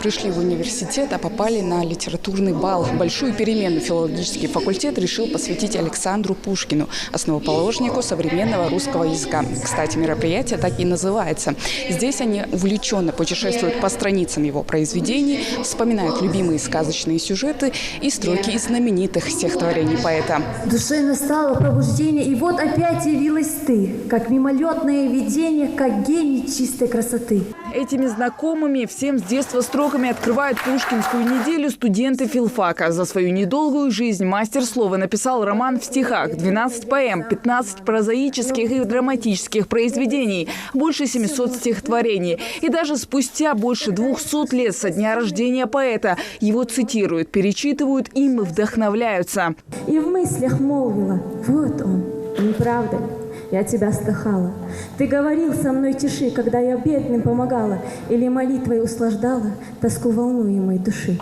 Пришли в университет, а попали на литературный бал. Большую перемену филологический факультет решил посвятить Александру Пушкину, основоположнику современного русского языка. Кстати, мероприятие так и называется. Здесь они увлеченно путешествуют по страницам его произведений, вспоминают любимые сказочные сюжеты и строки из знаменитых стихотворений поэта. В душе настало пробуждение, и вот опять явилась ты, как мимолетное видение, как гений чистой красоты. Этими знакомыми всем с детства строками открывают Пушкинскую неделю студенты филфака. За свою недолгую жизнь мастер слова написал роман в стихах, 12 поэм, 15 прозаических и драматических произведений, больше 700 стихотворений. И даже спустя больше 200 лет со дня рождения поэта его цитируют, перечитывают, им вдохновляются. И в мыслях молвила: вот он, не правда ли? Я тебя слыхала. Ты говорил со мной тиши, когда я бедным помогала, или молитвой услаждала тоску волнуемой души.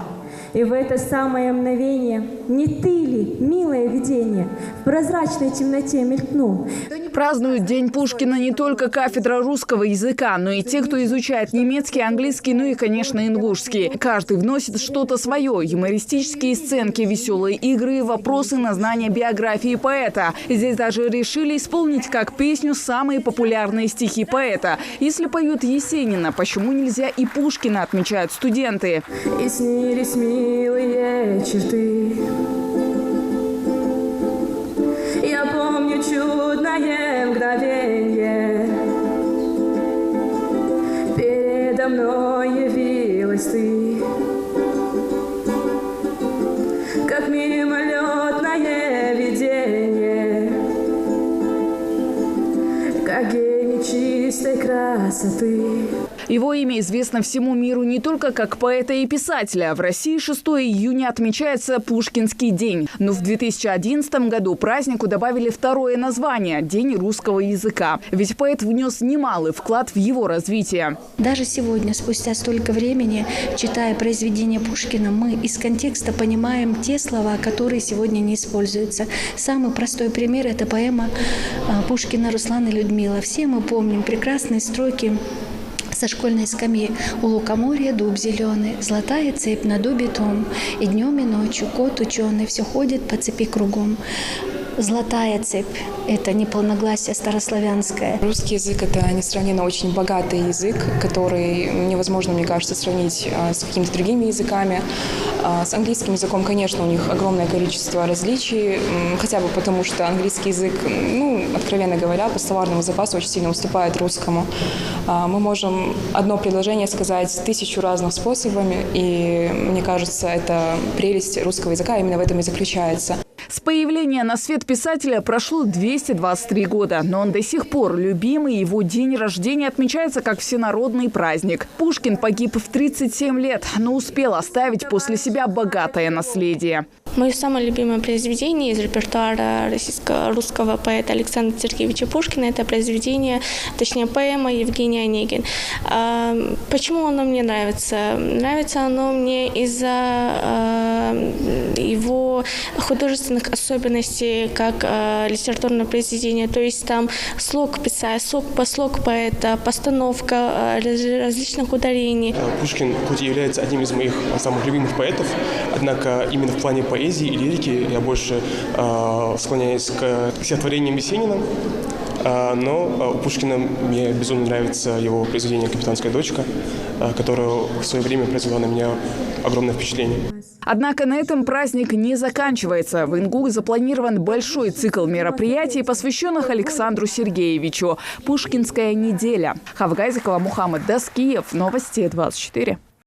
И в это самое мгновение не ты ли, милое видение, в прозрачной темноте мелькнул? Празднуют День Пушкина не только кафедра русского языка, но и те, кто изучает немецкий, английский, ну и, конечно, ингушский. Каждый вносит что-то свое. Юмористические сценки, веселые игры, вопросы на знание биографии поэта. Здесь даже решили исполнить как песню самые популярные стихи поэта. Если поют Есенина, почему нельзя и Пушкина, отмечают студенты. И снились милые черты. Я помню чудное мгновенье. Передо мной явилась ты, как мимолетное видение, как гений чистой красоты. Его имя известно всему миру не только как поэта и писателя. В России 6 июня отмечается Пушкинский день. Но в 2011 году празднику добавили второе название – День русского языка. Ведь поэт внес немалый вклад в его развитие. Даже сегодня, спустя столько времени, читая произведения Пушкина, мы из контекста понимаем те слова, которые сегодня не используются. Самый простой пример – это поэма Пушкина «Руслан и Людмила». Все мы помним прекрасные строки со школьной скамьи. У лукоморья дуб зеленый, золотая цепь на дубе том, и днем и ночью кот ученый все ходит по цепи кругом. Золотая цепь – это неполногласие старославянское. Русский язык – это несравненно очень богатый язык, который невозможно, мне кажется, сравнить с какими-то другими языками. С английским языком, конечно, у них огромное количество различий, хотя бы потому, что английский язык, откровенно говоря, по словарному запасу очень сильно уступает русскому. Мы можем одно предложение сказать 1000 разных способами, и мне кажется, это прелесть русского языка именно в этом и заключается. С появления на свет писателя прошло 223 года, но он до сих пор любимый. Его день рождения отмечается как всенародный праздник. Пушкин погиб в 37 лет, но успел оставить после себя богатое наследие. Мое самое любимое произведение из репертуара русского поэта Александра Сергеевича Пушкина – это произведение, точнее поэма Евгений Онегин. Почему оно мне нравится? Нравится оно мне из-за его художественных особенностей как литературное произведение. То есть там слог поэта, постановка различных ударений. Пушкин хоть и является одним из моих самых любимых поэтов, однако именно в плане поэзии и лирики я больше склоняюсь к стихотворениям Есенина, но у Пушкина мне безумно нравится его произведение «Капитанская дочка», которое в свое время произвело на меня огромное впечатление. Однако на этом праздник не заканчивается. В Ингу запланирован большой цикл мероприятий, посвященных Александру Сергеевичу. Пушкинская неделя. Хавгазикова, Мухаммад Даскиев. Новости 24.